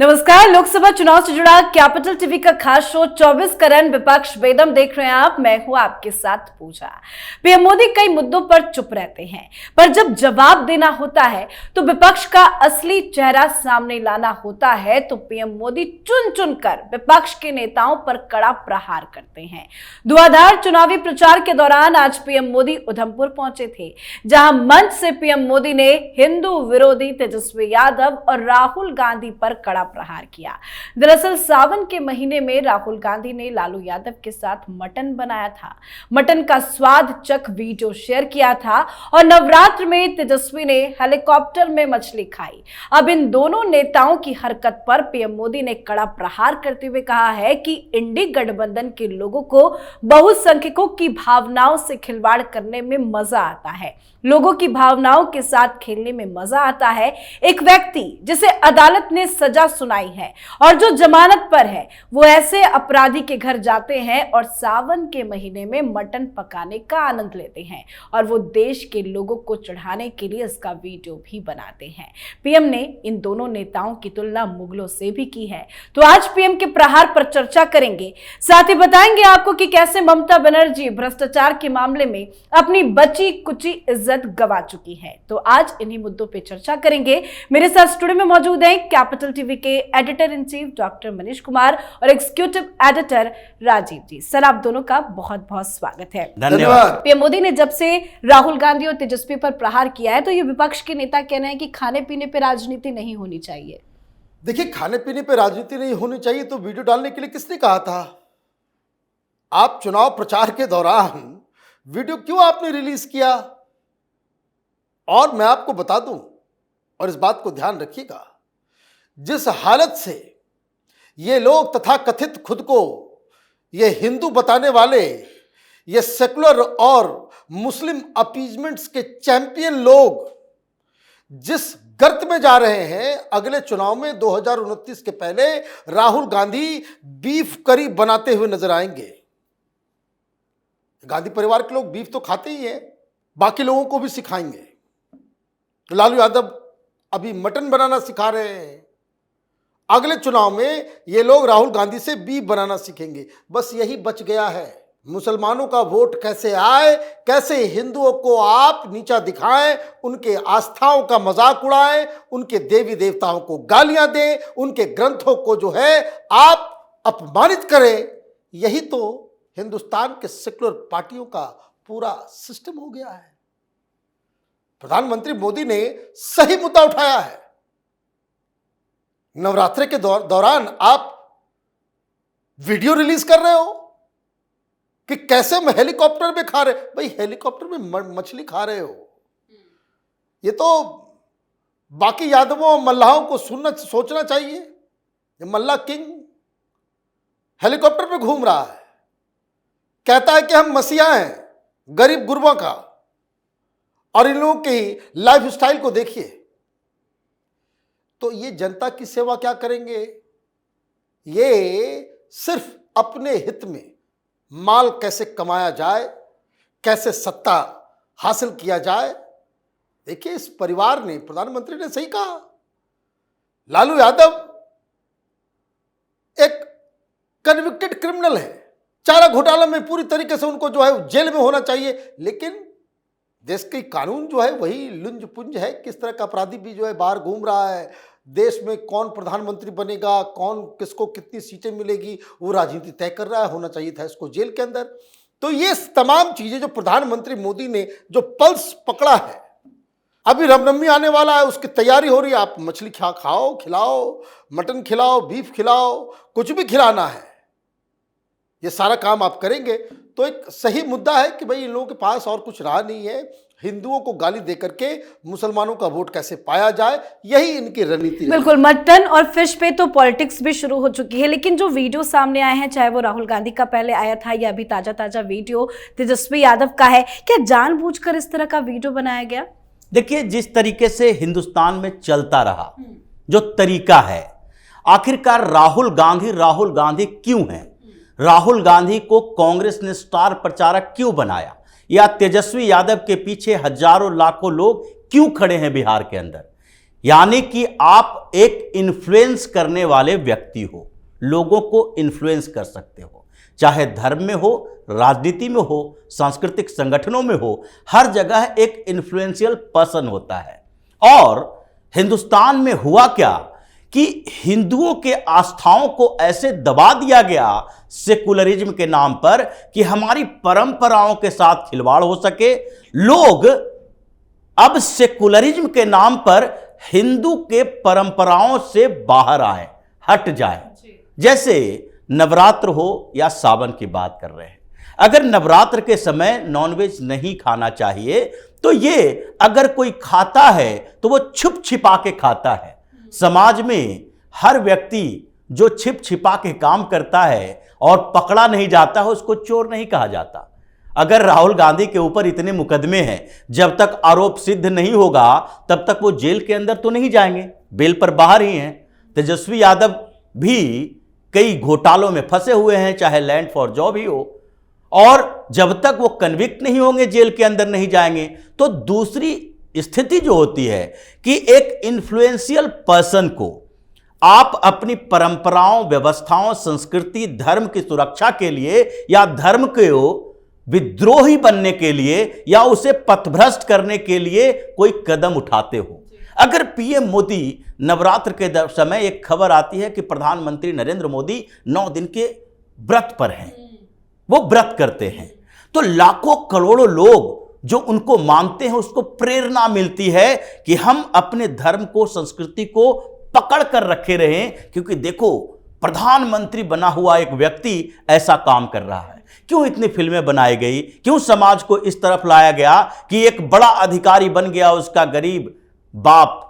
नमस्कार। लोकसभा चुनाव से जुड़ा कैपिटल टीवी का खास शो 24 करंट विपक्ष बेदम देख रहे हैं आप। मैं हूं आपके साथ पूजा। पीएम मोदी कई मुद्दों पर चुप रहते हैं, पर जब जवाब देना होता है तो विपक्ष का असली चेहरा सामने लाना होता है तो पीएम मोदी चुन चुनकर विपक्ष के नेताओं पर कड़ा प्रहार करते हैं। धुआंधार चुनावी प्रचार के दौरान आज पीएम मोदी उधमपुर पहुंचे थे, जहां मंच से पीएम मोदी ने हिंदू विरोधी तेजस्वी यादव और राहुल गांधी पर कड़ा प्रहार किया। दरअसल सावन के महीने में राहुल गांधी ने लालू यादव के साथ मटन बनाया था, मटन का स्वाद चख वीडियो शेयर किया था और नवरात्र में तेजस्वी ने हेलीकॉप्टर में मछली खाई। अब इन दोनों नेताओं की हरकत पर पीएम मोदी ने कड़ा प्रहार करते हुए कहा है कि इंडी गठबंधन के लोगों को बहुसंख्यकों की भावनाओं से खिलवाड़ करने में मजा आता है, लोगों की भावनाओं के साथ खेलने में मजा आता है। एक व्यक्ति जिसे अदालत ने सजा सुनाई है और जो जमानत पर है, वो ऐसे अपराधी के घर जाते हैं और सावन के महीने में मटन पकाने का आनंद लेते हैं और वो देश के लोगों को चढ़ाने के लिए इसका वीडियो भी बनाते हैं। पीएम ने इन दोनों नेताओं की तुलना मुगलों से भी की है। तो आज पीएम के प्रहार पर चर्चा करेंगे, साथ ही बताएंगे आपको कि कैसे ममता बनर्जी भ्रष्टाचार के मामले में अपनी बची कुची इज्जत गवा चुकी है। तो आज इन्हीं मुद्दों पे चर्चा करेंगे। मेरे साथ स्टूडियो में मौजूद हैं कैपिटल टीवी के editor in chief doctor Manish Kumar और एग्जीक्यूटिव एडिटर राजीव जी। सर, आप दोनों का बहुत बहुत स्वागत है। धन्यवाद। पीएम मोदी ने जब से राहुल गांधी और तेजस्वी पर प्रहार किया है तो ये विपक्ष के नेता कह रहे हैं कि खाने पीने पे राजनीति नहीं होनी चाहिए। देखिए, खाने पीने पे राजनीति नहीं होनी चाहिए तो वीडियो डालने के लिए किसने कहा था? आप चुनाव प्रचार के दौरान वीडियो क्यों आपने रिलीज किया? और मैं आपको बता दूं, और इस बात को ध्यान रखिएगा, जिस हालत से ये लोग तथाकथित खुद को ये हिंदू बताने वाले, ये सेकुलर और मुस्लिम अपीजमेंट्स के चैंपियन लोग जिस गर्त में जा रहे हैं, अगले चुनाव में 2029 के पहले राहुल गांधी बीफ करी बनाते हुए नजर आएंगे। गांधी परिवार के लोग बीफ तो खाते ही हैं, बाकी लोगों को भी सिखाएंगे। तो लालू यादव अभी मटन बनाना सिखा रहे हैं, अगले चुनाव में ये लोग राहुल गांधी से बीफ बनाना सीखेंगे। बस यही बच गया है। मुसलमानों का वोट कैसे आए, कैसे हिंदुओं को आप नीचा दिखाएं, उनके आस्थाओं का मजाक उड़ाएं, उनके देवी देवताओं को गालियां दें, उनके ग्रंथों को जो है आप अपमानित करें, यही तो हिंदुस्तान के सेकुलर पार्टियों का पूरा सिस्टम हो गया है। प्रधानमंत्री मोदी ने सही मुद्दा उठाया है। नवरात्रि के दौरान आप वीडियो रिलीज कर रहे हो कि कैसे हम हेलीकॉप्टर में खा रहे। भाई, हेलीकॉप्टर में मछली खा रहे हो, ये तो बाकी यादवों और मल्लाहों को सोचना चाहिए। ये मल्ला किंग हेलीकॉप्टर पे घूम रहा है, कहता है कि हम मसीहा हैं गरीब गुरबा का, और इन लोगों की लाइफ स्टाइल को देखिए। तो ये जनता की सेवा क्या करेंगे? ये सिर्फ अपने हित में माल कैसे कमाया जाए, कैसे सत्ता हासिल किया जाए। देखिए, इस परिवार ने, प्रधानमंत्री ने सही कहा, लालू यादव एक कन्विक्टेड क्रिमिनल है। चारा घोटाला में पूरी तरीके से उनको जो है जेल में होना चाहिए, लेकिन देश के कानून जो है वही लुंज पुंज है। किस तरह का अपराधी भी जो है बाहर घूम रहा है। देश में कौन प्रधानमंत्री बनेगा, कौन किसको कितनी सीटें मिलेगी, वो राजनीति तय कर रहा है। होना चाहिए था इसको जेल के अंदर। तो ये तमाम चीजें जो प्रधानमंत्री मोदी ने जो पल्स पकड़ा है, अभी रामनवमी आने वाला है, उसकी तैयारी हो रही है। आप मछली खाओ, खिलाओ, मटन खिलाओ, बीफ खिलाओ, कुछ भी खिलाना है, ये सारा काम आप करेंगे। तो एक सही मुद्दा है कि भाई इन लोगों के पास और कुछ रहा नहीं है। हिंदुओं को गाली देकर के मुसलमानों का वोट कैसे पाया जाए, यही इनकी रणनीति। बिल्कुल, मटन और फिश पे तो पॉलिटिक्स भी शुरू हो चुकी है, लेकिन जो वीडियो सामने आए हैं, चाहे वो राहुल गांधी का पहले आया था या अभी ताजा वीडियो तेजस्वी यादव का है, क्या जानबूझकर इस तरह का वीडियो बनाया गया? देखिए, जिस तरीके से हिंदुस्तान में चलता रहा जो तरीका है, आखिरकार राहुल गांधी क्यों हैं? राहुल गांधी को कांग्रेस ने स्टार प्रचारक क्यों बनाया, या तेजस्वी यादव के पीछे हजारों लाखों लोग क्यों खड़े हैं बिहार के अंदर? यानी कि आप एक इन्फ्लुएंस करने वाले व्यक्ति हो, लोगों को इन्फ्लुएंस कर सकते हो, चाहे धर्म में हो, राजनीति में हो, सांस्कृतिक संगठनों में हो, हर जगह एक इन्फ्लुएंशियल पर्सन होता है। और हिंदुस्तान में हुआ क्या कि हिंदुओं के आस्थाओं को ऐसे दबा दिया गया सेकुलरिज्म के नाम पर कि हमारी परंपराओं के साथ खिलवाड़ हो सके। लोग अब सेकुलरिज्म के नाम पर हिंदू के परंपराओं से बाहर आए, हट जाए। जैसे नवरात्र हो या सावन की बात कर रहे हैं, अगर नवरात्र के समय नॉनवेज नहीं खाना चाहिए तो ये अगर कोई खाता है तो वो छुप छिपा के खाता है। समाज में हर व्यक्ति जो छिप छिपा के काम करता है और पकड़ा नहीं जाता है उसको चोर नहीं कहा जाता। अगर राहुल गांधी के ऊपर इतने मुकदमे हैं, जब तक आरोप सिद्ध नहीं होगा तब तक वो जेल के अंदर तो नहीं जाएंगे, बेल पर बाहर ही हैं। तेजस्वी यादव भी कई घोटालों में फंसे हुए हैं, चाहे लैंड फॉर जॉब ही हो, और जब तक वो कन्विक्ट नहीं होंगे, जेल के अंदर नहीं जाएंगे। तो दूसरी स्थिति जो होती है कि एक इन्फ्लुएंशियल पर्सन को आप अपनी परंपराओं, व्यवस्थाओं, संस्कृति, धर्म की सुरक्षा के लिए या धर्म के विद्रोही बनने के लिए या उसे पथभ्रष्ट करने के लिए कोई कदम उठाते हो। अगर पीएम मोदी नवरात्र के समय एक खबर आती है कि प्रधानमंत्री नरेंद्र मोदी 9 दिन के व्रत पर हैं, वो व्रत करते हैं, तो लाखों करोड़ों लोग जो उनको मानते हैं उसको प्रेरणा मिलती है कि हम अपने धर्म को, संस्कृति को पकड़ कर रखे रहें, क्योंकि देखो प्रधानमंत्री बना हुआ एक व्यक्ति ऐसा काम कर रहा है। क्यों इतनी फिल्में बनाई गई, क्यों समाज को इस तरफ लाया गया कि एक बड़ा अधिकारी बन गया, उसका गरीब बाप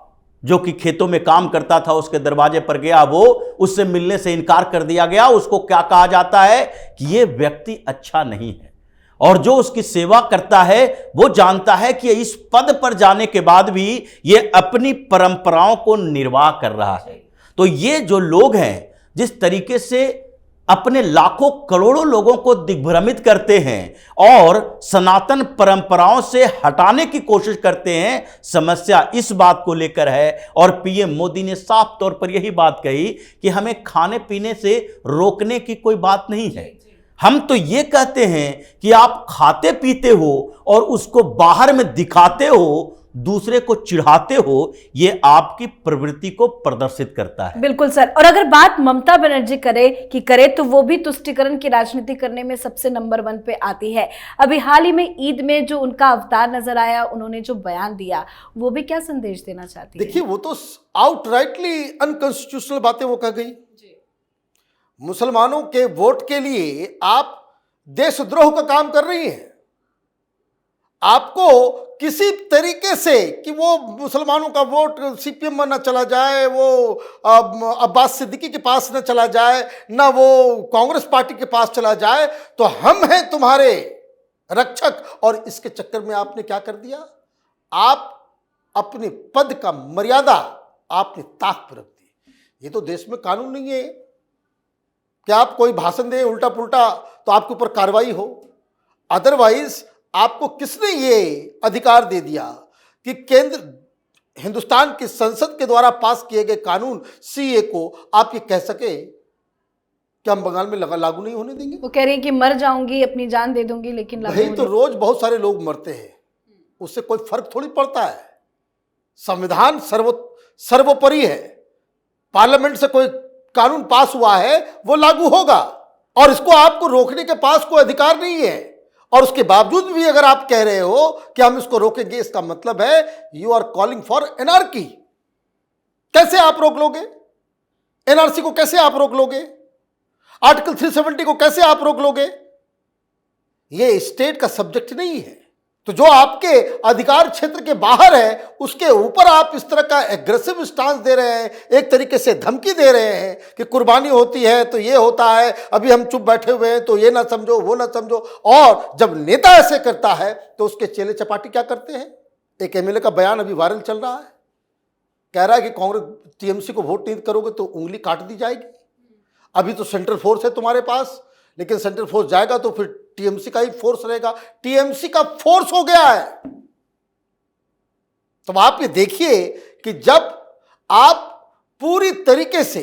जो कि खेतों में काम करता था उसके दरवाजे पर गया, वो उससे मिलने से इनकार कर दिया गया। उसको क्या कहा जाता है कि ये व्यक्ति अच्छा नहीं है, और जो उसकी सेवा करता है वो जानता है कि इस पद पर जाने के बाद भी ये अपनी परंपराओं को निर्वाह कर रहा है। तो ये जो लोग हैं जिस तरीके से अपने लाखों करोड़ों लोगों को दिग्भ्रमित करते हैं और सनातन परंपराओं से हटाने की कोशिश करते हैं, समस्या इस बात को लेकर है। और पीएम मोदी ने साफ तौर पर यही बात कही कि हमें खाने पीने से रोकने की कोई बात नहीं है। हम तो ये कहते हैं कि आप खाते पीते हो और उसको बाहर में दिखाते हो, दूसरे को चिढ़ाते हो, ये आपकी प्रवृत्ति को प्रदर्शित करता है। बिल्कुल सर। और अगर बात ममता बनर्जी करे तो वो भी तुष्टीकरण की राजनीति करने में सबसे नंबर 1 पे आती है। अभी हाल ही में ईद में जो उनका अवतार नजर आया, उन्होंने जो बयान दिया, वो भी क्या संदेश देना चाहती है? देखिए, वो तो आउटराइटली अनकॉन्स्टिट्यूशनल बातें वो कह गई। मुसलमानों के वोट के लिए आप देशद्रोह का काम कर रही हैं। आपको किसी तरीके से कि वो मुसलमानों का वोट सीपीएम में न चला जाए, वो अब्बास सिद्दीकी के पास न चला जाए, ना वो कांग्रेस पार्टी के पास चला जाए, तो हम हैं तुम्हारे रक्षक। और इसके चक्कर में आपने क्या कर दिया, आप अपने पद का मर्यादा आपने ताक पर रख दी। ये तो देश में कानून नहीं है कि आप कोई भाषण दें उल्टा पुल्टा तो आपके ऊपर कार्रवाई हो। अदरवाइज आपको किसने ये अधिकार दे दिया कि केंद्र हिंदुस्तान की संसद के द्वारा पास किए गए कानून सीए को आप ये कह सके कि हम बंगाल में लागू नहीं होने देंगे? वो कह रही है कि मर जाऊंगी, अपनी जान दे दूंगी, लेकिन लागू भाई तो रोज बहुत सारे लोग मरते हैं, उससे कोई फर्क थोड़ी पड़ता है। संविधान सर्वोपरि है। पार्लियामेंट से कोई कानून पास हुआ है वो लागू होगा, और इसको आपको रोकने के पास कोई अधिकार नहीं है। और उसके बावजूद भी अगर आप कह रहे हो कि हम इसको रोकेंगे, इसका मतलब है you are calling for anarchy. कैसे आप रोक लोगे? एनआरसी को कैसे आप रोक लोगे? आर्टिकल 370 को कैसे आप रोक लोगे? ये स्टेट का सब्जेक्ट नहीं है। तो जो आपके अधिकार क्षेत्र के बाहर है उसके ऊपर आप इस तरह का एग्रेसिव स्टांस दे रहे हैं, एक तरीके से धमकी दे रहे हैं कि कुर्बानी होती है तो ये होता है, अभी हम चुप बैठे हुए हैं तो ये ना समझो, वो ना समझो। और जब नेता ऐसे करता है तो उसके चेले चपाटी क्या करते हैं? एक एमएलए का बयान अभी वायरल चल रहा है, कह रहा है कि कांग्रेस टीएमसी को वोट नहीं करोगे तो उंगली काट दी जाएगी। अभी तो सेंट्रल फोर्स है तुम्हारे पास, लेकिन सेंट्रल फोर्स जाएगा तो फिर टीएमसी का ही फोर्स रहेगा। टीएमसी का फोर्स हो गया है। तो आप ये देखिए कि जब आप पूरी तरीके से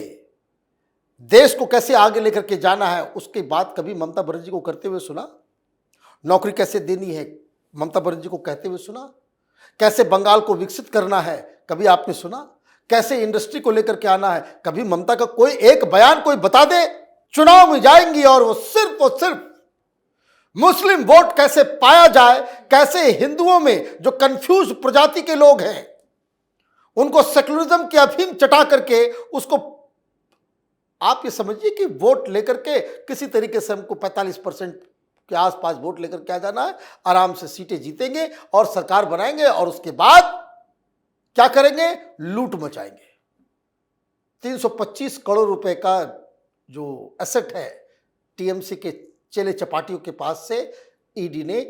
देश को कैसे आगे लेकर के जाना है उसकी बात कभी ममता बनर्जी को करते हुए सुना? नौकरी कैसे देनी है ममता बनर्जी को कहते हुए सुना? कैसे बंगाल को विकसित करना है कभी आपने सुना? कैसे इंडस्ट्री को लेकर के आना है कभी ममता का कोई एक बयान कोई बता दे? चुनाव में जाएंगी और वो सिर्फ मुस्लिम वोट कैसे पाया जाए, कैसे हिंदुओं में जो कंफ्यूज प्रजाति के लोग हैं उनको सेकुलरिज्म की अफीम चटा करके उसको आप ये समझिए कि वोट लेकर के किसी तरीके से हमको 45% के आसपास वोट लेकर के आ जाना है, आराम से सीटें जीतेंगे और सरकार बनाएंगे और उसके बाद क्या करेंगे? लूट मचाएंगे। 325 करोड़ रुपए का जो एसेट है टीएमसी के चेले चपाटियों के पास से ईडी ने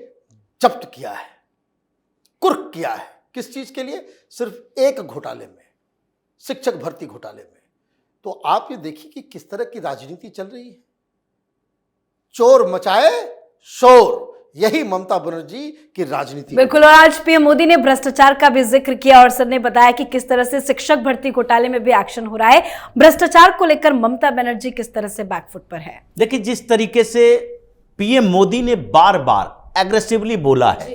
जब्त किया है, कुर्क किया है। किस चीज के लिए? सिर्फ एक घोटाले में, शिक्षक भर्ती घोटाले में। तो आप ये देखिए कि किस तरह की राजनीति चल रही है। चोर मचाए शोर, यही ममता बनर्जी की राजनीति। बिल्कुल। और आज पीएम मोदी ने भ्रष्टाचार का भी जिक्र किया और सर ने बताया कि किस तरह से शिक्षक भर्ती घोटाले में भी एक्शन हो रहा है। भ्रष्टाचार को लेकर ममता बनर्जी किस तरह से बैकफुट पर है। देखिए, जिस तरीके से पीएम मोदी ने बार बार एग्रेसिवली बोला है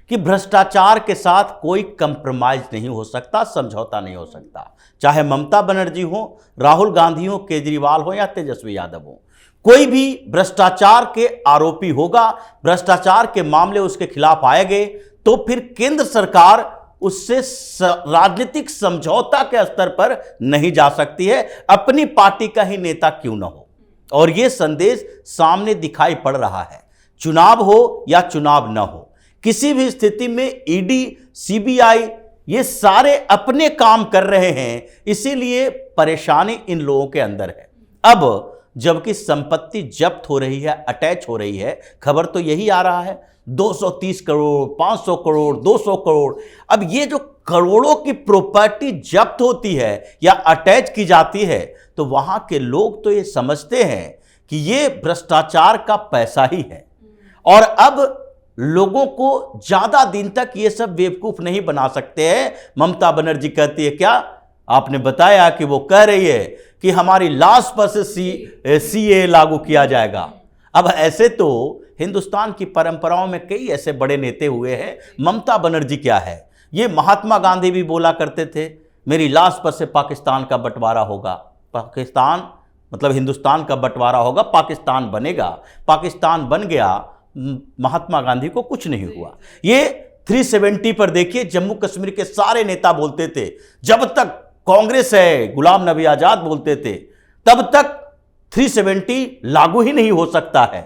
कि भ्रष्टाचार के साथ कोई कंप्रोमाइज नहीं हो सकता, समझौता नहीं हो सकता, चाहे ममता बनर्जी हो, राहुल गांधी हो, केजरीवाल हो या तेजस्वी यादव हो, कोई भी भ्रष्टाचार के आरोपी होगा, भ्रष्टाचार के मामले उसके खिलाफ आएंगे तो फिर केंद्र सरकार उससे राजनीतिक समझौता के स्तर पर नहीं जा सकती है, अपनी पार्टी का ही नेता क्यों न हो। और यह संदेश सामने दिखाई पड़ रहा है। चुनाव हो या चुनाव न हो, किसी भी स्थिति में ईडी, सीबीआई ये सारे अपने काम कर रहे हैं, इसीलिए परेशानी इन लोगों के अंदर है। अब जबकि संपत्ति जब्त हो रही है, अटैच हो रही है, खबर तो यही आ रहा है 230 करोड़, 500 करोड़, 200 करोड़। अब ये जो करोड़ों की प्रॉपर्टी जब्त होती है या अटैच की जाती है तो वहां के लोग तो ये समझते हैं कि ये भ्रष्टाचार का पैसा ही है। और अब लोगों को ज्यादा दिन तक ये सब बेवकूफ नहीं बना सकते हैं। ममता बनर्जी कहती है, क्या आपने बताया कि वो कह रही है कि हमारी लाश पर से सीए लागू किया जाएगा। अब ऐसे तो हिंदुस्तान की परंपराओं में कई ऐसे बड़े नेता हुए हैं, ममता बनर्जी क्या है? ये महात्मा गांधी भी बोला करते थे, मेरी लाश पर से पाकिस्तान का बंटवारा होगा, पाकिस्तान मतलब हिंदुस्तान का बंटवारा होगा, पाकिस्तान बनेगा। पाकिस्तान बन गया, महात्मा गांधी को कुछ नहीं हुआ। ये 370 पर देखिए, जम्मू कश्मीर के सारे नेता बोलते थे, जब तक कांग्रेस है, गुलाम नबी आजाद बोलते थे, तब तक 370 लागू ही नहीं हो सकता है।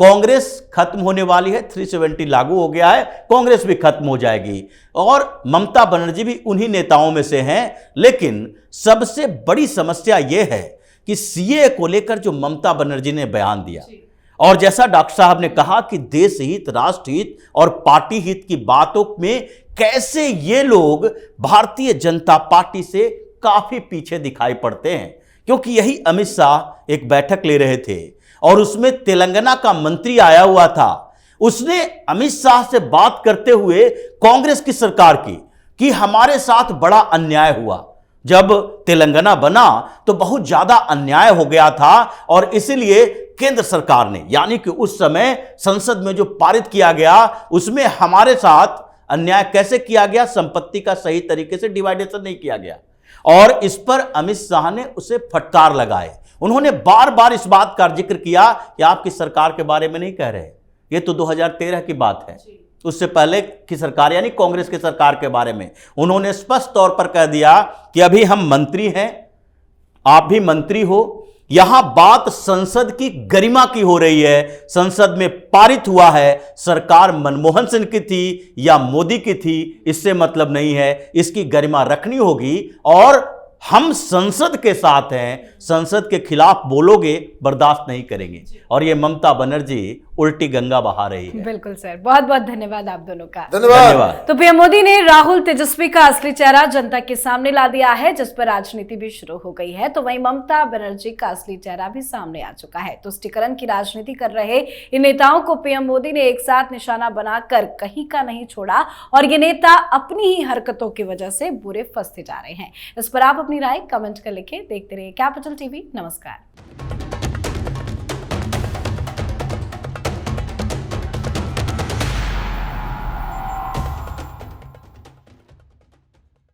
कांग्रेस खत्म होने वाली है, 370 लागू हो गया है, कांग्रेस भी खत्म हो जाएगी। और ममता बनर्जी भी उन्हीं नेताओं में से हैं। लेकिन सबसे बड़ी समस्या यह है कि सीए को लेकर जो ममता बनर्जी ने बयान दिया, और जैसा डॉक्टर साहब ने कहा कि देश हित, राष्ट्र हित और पार्टी हित की बातों में कैसे ये लोग भारतीय जनता पार्टी से काफी पीछे दिखाई पड़ते हैं। क्योंकि यही अमित शाह एक बैठक ले रहे थे और उसमें तेलंगाना का मंत्री आया हुआ था। उसने अमित शाह से बात करते हुए कांग्रेस की सरकार की कि हमारे साथ बड़ा अन्याय हुआ, जब तेलंगाना बना तो बहुत ज्यादा अन्याय हो गया था और इसीलिए केंद्र सरकार ने, यानी कि उस समय संसद में जो पारित किया गया उसमें हमारे साथ अन्याय कैसे किया गया, संपत्ति का सही तरीके से डिवाइडेशन नहीं किया गया। और इस पर अमित शाह ने उसे फटकार लगाए। उन्होंने बार बार इस बात का जिक्र किया कि आपकी सरकार के बारे में नहीं कह रहे, ये तो 2013 की बात है, उससे पहले की सरकार यानी कांग्रेस की सरकार के बारे में उन्होंने स्पष्ट तौर पर कह दिया कि अभी हम मंत्री हैं, आप भी मंत्री हो, यहां बात संसद की गरिमा की हो रही है, संसद में पारित हुआ है, सरकार मनमोहन सिंह की थी या मोदी की थी इससे मतलब नहीं है, इसकी गरिमा रखनी होगी और हम संसद के साथ हैं, संसद के खिलाफ बोलोगे बर्दाश्त नहीं करेंगे। और ये ममता बनर्जी उल्टी गंगा बहा रही है। बिल्कुल सर, बहुत बहुत धन्यवाद आप दोनों का। धन्यवाद। तो पीएम मोदी ने राहुल तेजस्वी का असली चेहरा जनता के सामने ला दिया है, जिस पर राजनीति भी शुरू हो गई है। तो वहीं ममता बनर्जी का असली चेहरा भी सामने आ चुका है। तुष्टिकरण की राजनीति कर रहे इन नेताओं को पीएम मोदी ने एक साथ निशाना बनाकर कहीं का नहीं छोड़ा और ये नेता अपनी ही हरकतों की वजह से बुरे फंसते जा रहे हैं। इस पर आप अपनी राय कमेंट कर लिखे। देखते रहिए कैपिटल टीवी। नमस्कार।